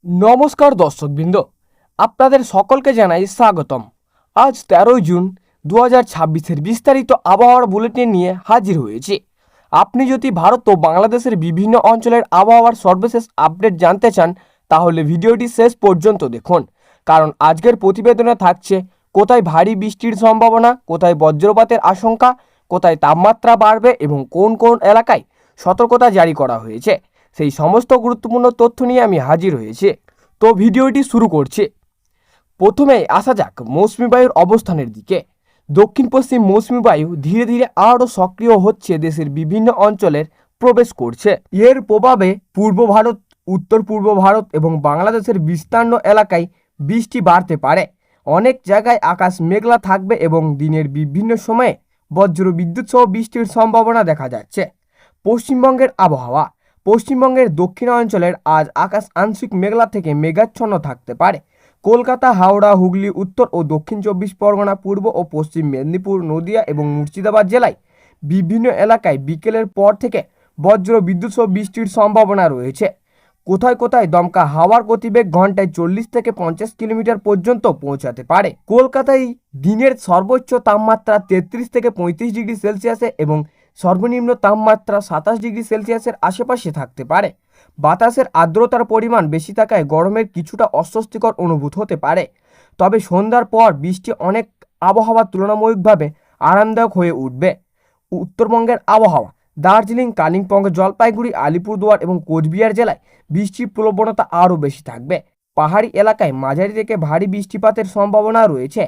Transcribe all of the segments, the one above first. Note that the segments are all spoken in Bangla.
নমস্কার দর্শকবৃন্দ, আপনাদের সকলকে জানাই স্বাগতম। আজ 13 জুন 2026-এর বিস্তারিত আবহাওয়ার বুলেটিন নিয়ে হাজির হয়েছি। আপনি যদি ভারত ও বাংলাদেশের বিভিন্ন অঞ্চলের আবহাওয়ার সর্বশেষ আপডেট জানতে চান তাহলে ভিডিওটি শেষ পর্যন্ত দেখুন, কারণ আজকের প্রতিবেদনে থাকছে কোথায় ভারী বৃষ্টির সম্ভাবনা, কোথায় বজ্রপাতের আশঙ্কা, কোথায় তাপমাত্রা বাড়বে এবং কোন কোন এলাকায় সতর্কতা জারি করা হয়েছে। সেই সমস্ত গুরুত্বপূর্ণ তথ্য নিয়ে আমি হাজির হয়েছি। তো ভিডিওটি শুরু করছি। প্রথমেই আসা যাক মৌসুমি বায়ুর অবস্থানের দিকে। দক্ষিণ পশ্চিম মৌসুমি বায়ু ধীরে ধীরে আরও সক্রিয় হচ্ছে, দেশের বিভিন্ন অঞ্চলের প্রবেশ করছে। এর প্রভাবে পূর্ব ভারত, উত্তর পূর্ব ভারত এবং বাংলাদেশের বিস্তীর্ণ এলাকায় বৃষ্টি বাড়তে পারে। অনেক জায়গায় আকাশ মেঘলা থাকবে এবং দিনের বিভিন্ন সময়ে বজ্র বিদ্যুৎ সহ বৃষ্টির সম্ভাবনা দেখা যাচ্ছে। পশ্চিমবঙ্গের আবহাওয়া। পশ্চিমবঙ্গের দক্ষিণাঞ্চলের আজ আকাশ আংশিক মেঘলা থেকে মেঘাচ্ছন্ন থাকতে পারে। কলকাতা, হাওড়া, হুগলি, উত্তর ও দক্ষিণ 24 পরগনা, পূর্ব ও পশ্চিম মেদিনীপুর, নদিয়া এবং মুর্শিদাবাদ জেলায় বিভিন্ন এলাকায় বিকেলের পর থেকে বজ্র বিদ্যুৎ সহ বৃষ্টির সম্ভাবনা রয়েছে। কোথায় কোথায় দমকা হাওয়ার গতিবেগ ঘন্টায় 40 থেকে 50 কিলোমিটার পর্যন্ত পৌঁছাতে পারে। কলকাতায় দিনের সর্বোচ্চ তাপমাত্রা 33 থেকে 35 ডিগ্রি সেলসিয়াসে এবং সর্বনিম্ন তাপমাত্রা 27 ডিগ্রি সেলসিয়াসের আশেপাশে থাকতে পারে। বাতাসের আর্দ্রতার পরিমাণ বেশি থাকায় গরমের কিছুটা অস্বস্তিকর অনুভূত হতে পারে। তবে সন্ধ্যার পর বৃষ্টি অনেক আবহাওয়া তুলনামূলকভাবে আরামদায়ক হয়ে উঠবে। উত্তরবঙ্গের আবহাওয়া। দার্জিলিং, কালিম্পং, জলপাইগুড়ি, আলিপুরদুয়ার এবং কোচবিহার জেলায় বৃষ্টির প্রবণতা আরও বেশি থাকবে। পাহাড়ি এলাকায় মাঝারি থেকে ভারী বৃষ্টিপাতের সম্ভাবনা রয়েছে।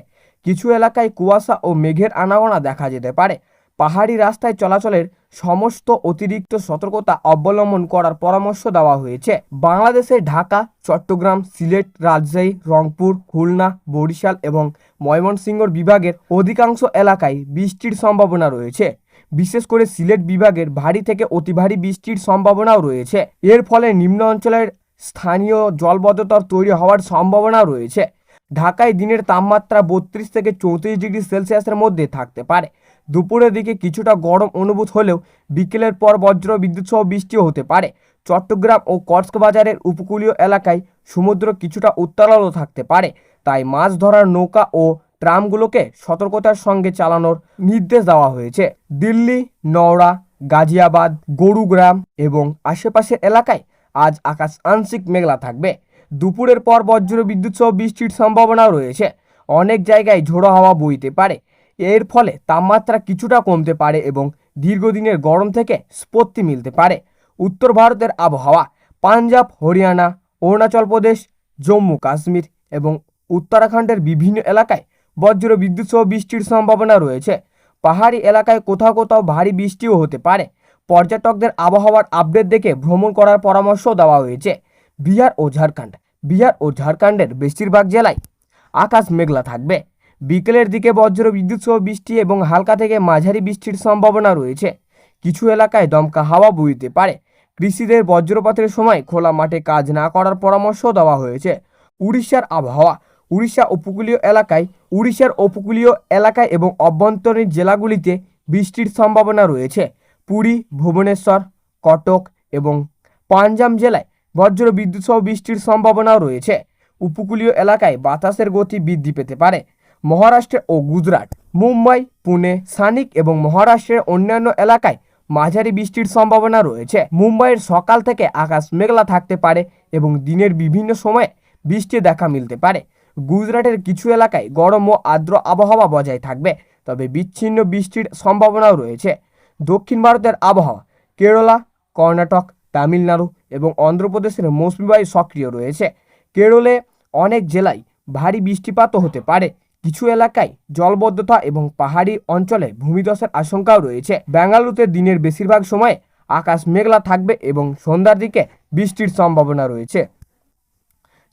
কিছু এলাকায় কুয়াশা ও মেঘের আনাগোনা দেখা যেতে পারে। পাহাড়ি রাস্তায় চলাচলের সমস্ত অতিরিক্ত সতর্কতা অবলম্বন করার পরামর্শ দেওয়া হয়েছে। বাংলাদেশের ঢাকা, চট্টগ্রাম, সিলেট, রাজশাহী, রংপুর, খুলনা, বরিশাল এবং ময়মনসিংহ বিভাগের অধিকাংশ এলাকায় বৃষ্টির সম্ভাবনা রয়েছে। বিশেষ করে সিলেট বিভাগের ভারী থেকে অতি ভারী বৃষ্টির সম্ভাবনাও রয়েছে। এর ফলে নিম্ন অঞ্চলের স্থানীয় জলবদ্ধতা তৈরি হওয়ার সম্ভাবনা রয়েছে। ঢাকায় দিনের তাপমাত্রা 32 থেকে 34 ডিগ্রি সেলসিয়াসের মধ্যে থাকতে পারে। দুপুরের দিকে কিছুটা গরম অনুভূত হলেও বিকেলের পর বজ্র বিদ্যুৎ সহ বৃষ্টিও হতে পারে। চট্টগ্রাম ও কক্সবাজারের উপকূলীয় এলাকায় সমুদ্র কিছুটা উত্তালও থাকতে পারে, তাই মাছ ধরার নৌকা ও ট্রামগুলোকে সতর্কতার সঙ্গে চালানোর নির্দেশ দেওয়া হয়েছে। দিল্লি, নওড়া, গাজিয়াবাদ, গুরুগ্রাম এবং আশেপাশের এলাকায় আজ আকাশ আংশিক মেঘলা থাকবে। দুপুরের পর বজ্র বিদ্যুৎ সহ বৃষ্টির সম্ভাবনাও রয়েছে। অনেক জায়গায় ঝোড়ো হাওয়া বইতে পারে। এর ফলে তাপমাত্রা কিছুটা কমতে পারে এবং দীর্ঘদিনের গরম থেকে স্বস্তি মিলতে পারে। উত্তর ভারতের আবহাওয়া। পাঞ্জাব, হরিয়ানা, অরুণাচল প্রদেশ, জম্মু কাশ্মীর এবং উত্তরাখণ্ডের বিভিন্ন এলাকায় বজ্র বিদ্যুৎ সহ বৃষ্টির সম্ভাবনা রয়েছে। পাহাড়ি এলাকায় কোথাও কোথাও ভারী বৃষ্টিও হতে পারে। পর্যটকদের আবহাওয়ার আপডেট দেখে ভ্রমণ করার পরামর্শ দেওয়া হয়েছে। বিহার ও ঝাড়খণ্ড। বিহার ও ঝাড়খণ্ডের বেশিরভাগ জেলায় আকাশ মেঘলা থাকবে। বিকেলের দিকে বজ্র বিদ্যুৎ সহ বৃষ্টি এবং হালকা থেকে মাঝারি বৃষ্টির সম্ভাবনা রয়েছে। কিছু এলাকায় দমকা হাওয়া বইতে পারে। কৃষিদের বজ্রপাতের সময় খোলা মাঠে কাজ না করার পরামর্শ দেওয়া হয়েছে। উড়িষ্যার আবহাওয়া। উড়িষ্যার উপকূলীয় এলাকায় এবং অভ্যন্তরীণ জেলাগুলিতে বৃষ্টির সম্ভাবনা রয়েছে। পুরী, ভুবনেশ্বর, কটক এবং পাঞ্জাব জেলায় বজ্র বিদ্যুৎ সহ বৃষ্টির সম্ভাবনাও রয়েছে। উপকূলীয় এলাকায় বাতাসের গতি বৃদ্ধি পেতে পারে। মহারাষ্ট্র ও গুজরাট, মুম্বাই, পুনে, সানিক এবং মহারাষ্ট্রের অন্যান্য এলাকায় মাঝারি বৃষ্টির সম্ভাবনা রয়েছে। মুম্বাইয়ের সকাল থেকে আকাশ মেঘলা থাকতে পারে এবং দিনের বিভিন্ন সময়ে বৃষ্টি দেখা মিলতে পারে। গুজরাটের কিছু এলাকায় গরম ও আর্দ্র আবহাওয়া বজায় থাকবে, তবে বিচ্ছিন্ন বৃষ্টির সম্ভাবনাও রয়েছে। দক্ষিণ ভারতের আবহাওয়া। কেরালা, কর্ণাটক, তামিলনাড়ু এবং অন্ধ্রপ্রদেশের মৌসুমি বায়ু সক্রিয় রয়েছে। কেরলে অনেক জেলায় ভারী বৃষ্টিপাতও হতে পারে। কিছু এলাকায় জলবদ্ধতা এবং পাহাড়ি অঞ্চলে ভূমিধসের আশঙ্কাও রয়েছে। বেঙ্গালুরুতে দিনের বেশিরভাগ সময়ে আকাশ মেঘলা থাকবে এবং সন্ধ্যার দিকে বৃষ্টির সম্ভাবনা রয়েছে।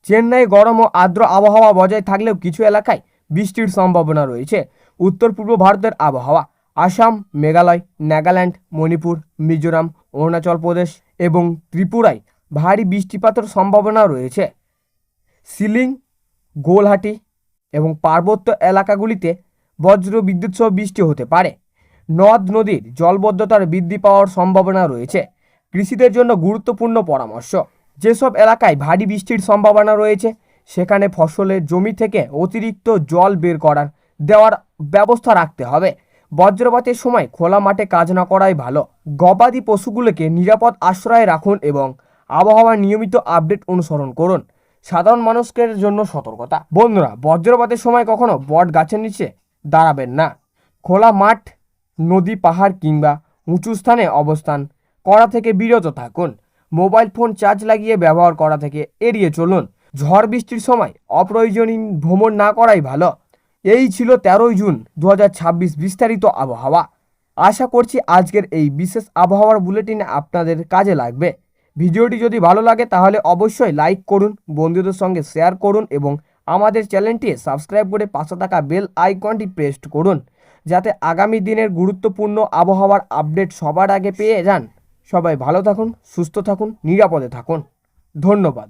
চেন্নাই গরম ও আর্দ্র আবহাওয়া বজায় থাকলেও কিছু এলাকায় বৃষ্টির সম্ভাবনা রয়েছে। উত্তর পূর্ব ভারতের আবহাওয়া। আসাম, মেঘালয়, নাগাল্যান্ড, মণিপুর, মিজোরাম, অরুণাচল প্রদেশ এবং ত্রিপুরায় ভারী বৃষ্টিপাতের সম্ভাবনা রয়েছে। শিলিং, গৌহাটি এবং পার্বত্য এলাকাগুলিতে বজ্র বিদ্যুৎ সহ বৃষ্টি হতে পারে। নদ নদীর জলবদ্ধতার বৃদ্ধি পাওয়ার সম্ভাবনা রয়েছে। কৃষিদের জন্য গুরুত্বপূর্ণ পরামর্শ। যেসব এলাকায় ভারী বৃষ্টির সম্ভাবনা রয়েছে সেখানে ফসলের জমি থেকে অতিরিক্ত জল বের করার দেওয়ার ব্যবস্থা রাখতে হবে। বজ্রপাতের সময় খোলা মাঠে কাজ না করাই ভালো। গবাদি পশুগুলোকে নিরাপদ আশ্রয়ে রাখুন এবং আবহাওয়ার নিয়মিত আপডেট অনুসরণ করুন। সাধারণ মানুষের জন্য সতর্কতা। বন্ধুরা, বজ্রপাতের সময় কখনো বট গাছের নিচে দাঁড়াবেন না। খোলা মাঠ, নদী, পাহাড় কিংবা উঁচু স্থানে অবস্থান করা থেকে বিরত থাকুন। মোবাইল ফোন চার্জ লাগিয়ে ব্যবহার করা থেকে এড়িয়ে চলুন। ঝড় বৃষ্টির সময় অপ্রয়োজনীয় ভ্রমণ না করাই ভালো। এই ছিল 13 জুন 2026 বিস্তারিত আবহাওয়া। আশা করছি আজকের এই বিশেষ আবহাওয়ার বুলেটিন আপনাদের কাজে লাগবে। ভিডিওটি যদি ভালো লাগে তাহলে অবশ্যই লাইক করুন, বন্ধুদের সঙ্গে শেয়ার করুন এবং আমাদের চ্যানেলটি সাবস্ক্রাইব করে পাশে থাকা বেল আইকনটি প্রেস করুন, যাতে আগামী দিনের গুরুত্বপূর্ণ আবহাওয়ার আপডেট সবার আগে পেয়ে যান। সবাই ভালো থাকুন, সুস্থ থাকুন, নিরাপদে থাকুন। ধন্যবাদ।